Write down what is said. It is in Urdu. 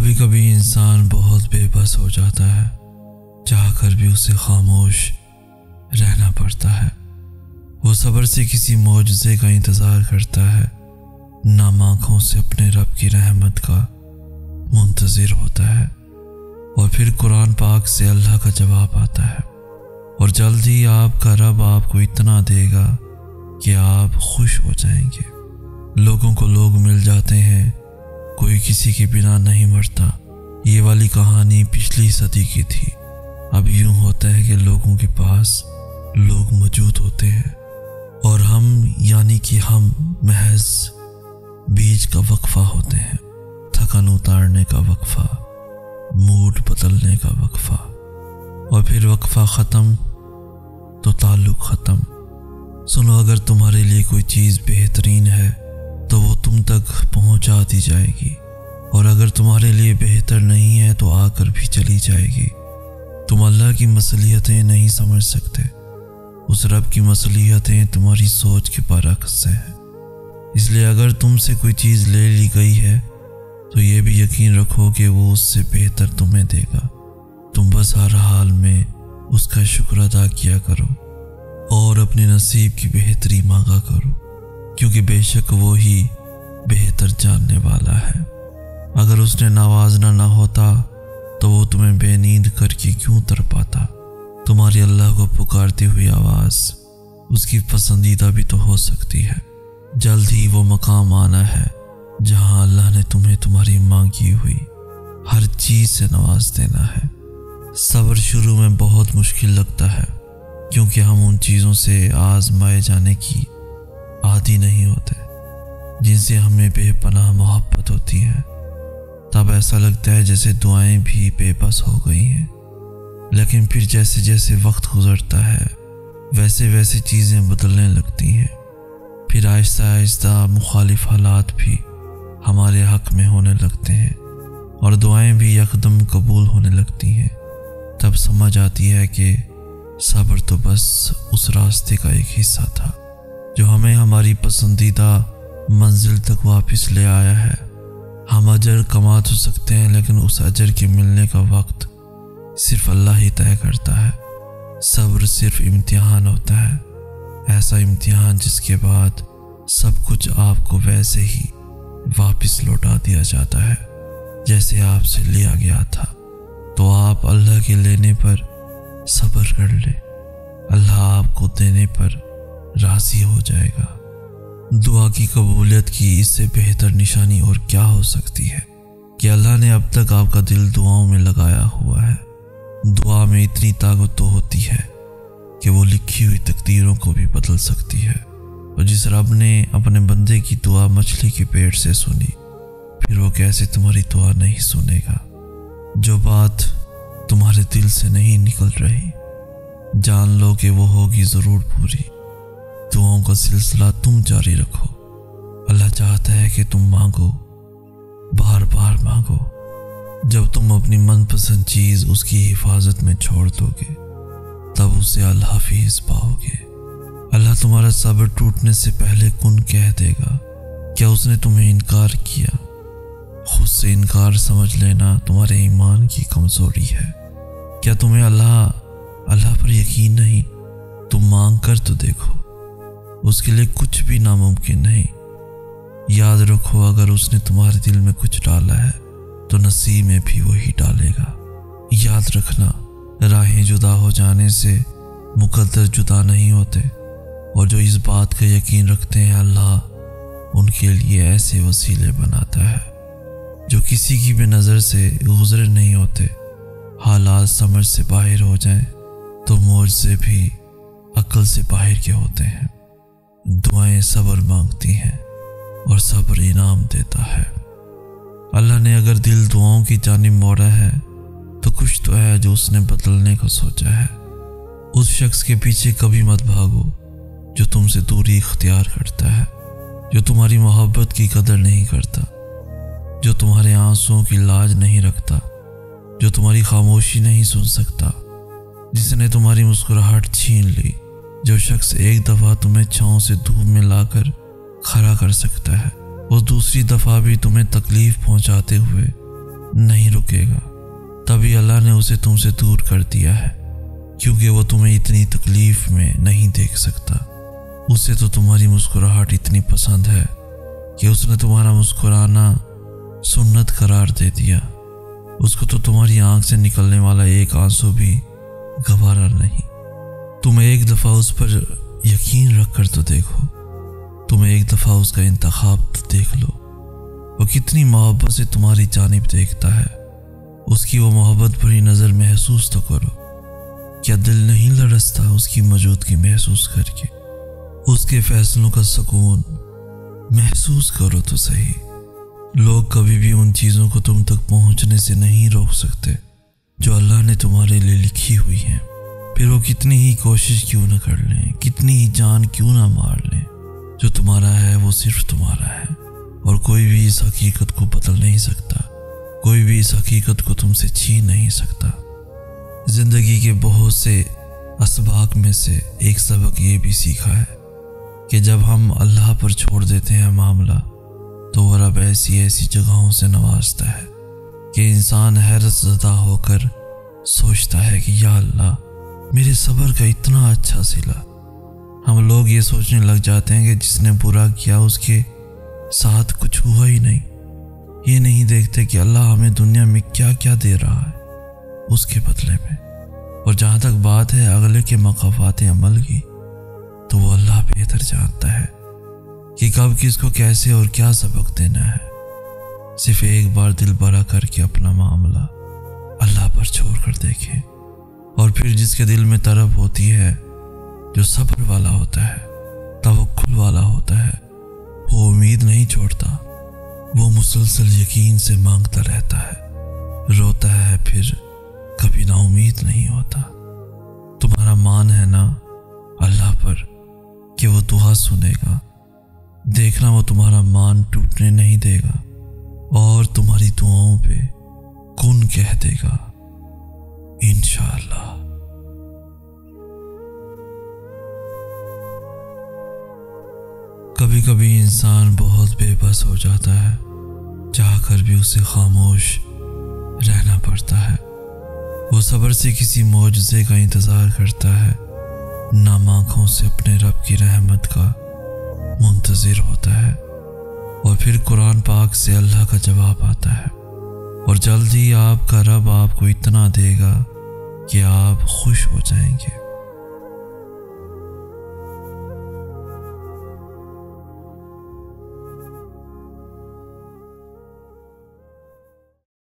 کبھی کبھی انسان بہت بے بس ہو جاتا ہے، چاہ کر بھی اسے خاموش رہنا پڑتا ہے۔ وہ صبر سے کسی معجزے کا انتظار کرتا ہے، نام آنکھوں سے اپنے رب کی رحمت کا منتظر ہوتا ہے، اور پھر قرآن پاک سے اللہ کا جواب آتا ہے، اور جلد ہی آپ کا رب آپ کو اتنا دے گا کہ آپ خوش ہو جائیں گے۔ لوگوں کو لوگ مل جاتے ہیں، کوئی کسی کے بنا نہیں مرتا۔ یہ والی کہانی پچھلی صدی کی تھی۔ اب یوں ہوتا ہے کہ لوگوں کے پاس لوگ موجود ہوتے ہیں، اور ہم یعنی کہ ہم محض بیچ کا وقفہ ہوتے ہیں، تھکن اتارنے کا وقفہ، موڈ بدلنے کا وقفہ، اور پھر وقفہ ختم تو تعلق ختم۔ سنو، اگر تمہارے لیے کوئی چیز بہترین ہے تو وہ تم تک پہنچا دی جائے گی، اور اگر تمہارے لیے بہتر نہیں ہے تو آ کر بھی چلی جائے گی۔ تم اللہ کی مصلحتیں نہیں سمجھ سکتے، اس رب کی مصلحتیں تمہاری سوچ کے برعکس ہیں۔ اس لیے اگر تم سے کوئی چیز لے لی گئی ہے تو یہ بھی یقین رکھو کہ وہ اس سے بہتر تمہیں دے گا۔ تم بس ہر حال میں اس کا شکر ادا کیا کرو اور اپنے نصیب کی بہتری مانگا کرو، کیونکہ بے شک وہی بہتر جاننے والا ہے۔ اگر اس نے نوازنا نہ ہوتا تو وہ تمہیں بے نیند کر کے کیوں تڑپاتا؟ تمہاری اللہ کو پکارتی ہوئی آواز اس کی پسندیدہ بھی تو ہو سکتی ہے۔ جلد ہی وہ مقام آنا ہے جہاں اللہ نے تمہیں تمہاری مانگی ہوئی ہر چیز سے نواز دینا ہے۔ صبر شروع میں بہت مشکل لگتا ہے، کیونکہ ہم ان چیزوں سے آزمائے جانے کی عادی نہیں ہوتے جن سے ہمیں بے پناہ محبت ہوتی ہے۔ تب ایسا لگتا ہے جیسے دعائیں بھی بے بس ہو گئی ہیں، لیکن پھر جیسے جیسے وقت گزرتا ہے ویسے ویسے چیزیں بدلنے لگتی ہیں۔ پھر آہستہ آہستہ مخالف حالات بھی ہمارے حق میں ہونے لگتے ہیں، اور دعائیں بھی یکدم قبول ہونے لگتی ہیں۔ تب سمجھ آتی ہے کہ صبر تو بس اس راستے کا ایک حصہ تھا جو ہمیں ہماری پسندیدہ منزل تک واپس لے آیا ہے۔ ہم اجر کما تو سکتے ہیں، لیکن اس اجر کے ملنے کا وقت صرف اللہ ہی طے کرتا ہے۔ صبر صرف امتحان ہوتا ہے، ایسا امتحان جس کے بعد سب کچھ آپ کو ویسے ہی واپس لوٹا دیا جاتا ہے جیسے آپ سے لیا گیا تھا۔ تو آپ اللہ کے لینے پر صبر کر لیں، اللہ آپ کو دینے پر راضی ہو جائے گا۔ دعا کی قبولیت کی اس سے بہتر نشانی اور کیا ہو سکتی ہے کہ اللہ نے اب تک آپ کا دل دعاؤں میں لگایا ہوا ہے۔ دعا میں اتنی طاقت تو ہوتی ہے کہ وہ لکھی ہوئی تقدیروں کو بھی بدل سکتی ہے، اور جس رب نے اپنے بندے کی دعا مچھلی کے پیٹ سے سنی، پھر وہ کیسے تمہاری دعا نہیں سنے گا؟ جو بات تمہارے دل سے نہیں نکل رہی، جان لو کہ وہ ہوگی ضرور پوری۔ دعاؤں کا سلسلہ تم جاری رکھو۔ اللہ چاہتا ہے کہ تم مانگو، بار بار مانگو۔ جب تم اپنی من پسند چیز اس کی حفاظت میں چھوڑ دو گے، تب اسے الحفیظ پاؤ گے۔ اللہ تمہارا صبر ٹوٹنے سے پہلے کن کہہ دے گا۔ کیا اس نے تمہیں انکار کیا؟ خود سے انکار سمجھ لینا تمہارے ایمان کی کمزوری ہے۔ کیا تمہیں اللہ پر یقین نہیں؟ تم مانگ کر تو دیکھو، اس کے لیے کچھ بھی ناممکن نہیں۔ یاد رکھو، اگر اس نے تمہارے دل میں کچھ ڈالا ہے تو نصیب میں بھی وہی ڈالے گا۔ یاد رکھنا، راہیں جدا ہو جانے سے مقدر جدا نہیں ہوتے، اور جو اس بات کا یقین رکھتے ہیں اللہ ان کے لیے ایسے وسیلے بناتا ہے جو کسی کی بھی نظر سے گزرے نہیں ہوتے۔ حالات سمجھ سے باہر ہو جائیں تو معجزے بھی عقل سے باہر کے ہوتے ہیں۔ دعائیں صبر مانگتی ہیں اور صبر انعام دیتا ہے۔ اللہ نے اگر دل دعاؤں کی جانب موڑا ہے تو کچھ تو ہے جو اس نے بدلنے کو سوچا ہے۔ اس شخص کے پیچھے کبھی مت بھاگو جو تم سے دوری اختیار کرتا ہے، جو تمہاری محبت کی قدر نہیں کرتا، جو تمہارے آنسوؤں کی لاج نہیں رکھتا، جو تمہاری خاموشی نہیں سن سکتا، جس نے تمہاری مسکراہٹ چھین لی۔ جو شخص ایک دفعہ تمہیں چھاؤں سے دھوپ میں لا کر کھڑا کر سکتا ہے، وہ دوسری دفعہ بھی تمہیں تکلیف پہنچاتے ہوئے نہیں رکے گا، تبھی اللہ نے اسے تم سے دور کر دیا ہے، کیونکہ وہ تمہیں اتنی تکلیف میں نہیں دیکھ سکتا۔ اسے تو تمہاری مسکراہٹ اتنی پسند ہے کہ اس نے تمہارا مسکرانا سنت قرار دے دیا۔ اس کو تو تمہاری آنکھ سے نکلنے والا ایک آنسو بھی گوارا نہیں۔ تم ایک دفعہ اس پر یقین رکھ کر تو دیکھو، تم ایک دفعہ اس کا انتخاب تو دیکھ لو۔ وہ کتنی محبت سے تمہاری جانب دیکھتا ہے، اس کی وہ محبت بھری نظر محسوس تو کرو۔ کیا دل نہیں لرزتا اس کی موجودگی محسوس کر کے؟ اس کے فیصلوں کا سکون محسوس کرو تو صحیح۔ لوگ کبھی بھی ان چیزوں کو تم تک پہنچنے سے نہیں روک سکتے جو اللہ نے تمہارے لیے لکھی ہوئی ہیں، پھر وہ کتنی ہی کوشش کیوں نہ کر لیں، کتنی ہی جان کیوں نہ مار لیں، جو تمہارا ہے وہ صرف تمہارا ہے، اور کوئی بھی اس حقیقت کو بدل نہیں سکتا، کوئی بھی اس حقیقت کو تم سے چھین نہیں سکتا۔ زندگی کے بہت سے اسباق میں سے ایک سبق یہ بھی سیکھا ہے کہ جب ہم اللہ پر چھوڑ دیتے ہیں معاملہ، تو وہ رب ایسی ایسی جگہوں سے نوازتا ہے کہ انسان حیرت زدہ ہو کر سوچتا ہے کہ یا اللہ، میرے صبر کا اتنا اچھا صلہ۔ ہم لوگ یہ سوچنے لگ جاتے ہیں کہ جس نے برا کیا اس کے ساتھ کچھ ہوا ہی نہیں، یہ نہیں دیکھتے کہ اللہ ہمیں دنیا میں کیا کیا دے رہا ہے اس کے بدلے میں۔ اور جہاں تک بات ہے اگلے کے مقافات عمل کی، تو وہ اللہ بہتر جانتا ہے کہ کب کس کو کیسے اور کیا سبق دینا ہے۔ صرف ایک بار دل بڑا کر کے اپنا معاملہ اللہ پر چھوڑ کر دیکھیں، اور پھر جس کے دل میں طلب ہوتی ہے، جو صبر والا ہوتا ہے، توکل والا ہوتا ہے، وہ امید نہیں چھوڑتا، وہ مسلسل یقین سے مانگتا رہتا ہے، روتا ہے، پھر کبھی نا امید نہیں ہوتا۔ تمہارا مان ہے نا اللہ پر کہ وہ دعا سنے گا، دیکھنا وہ تمہارا مان ٹوٹنے نہیں دے گا، اور تمہاری دعاؤں پہ کن کہہ دے گا انشاءاللہ۔ کبھی کبھی انسان بہت بے بس ہو جاتا ہے، چاہ کر بھی اسے خاموش رہنا پڑتا ہے۔ وہ صبر سے کسی معجزے کا انتظار کرتا ہے، نام آنکھوں سے اپنے رب کی رحمت کا منتظر ہوتا ہے، اور پھر قرآن پاک سے اللہ کا جواب آتا ہے، اور جلد ہی آپ کا رب آپ کو اتنا دے گا کہ آپ خوش ہو جائیں گے۔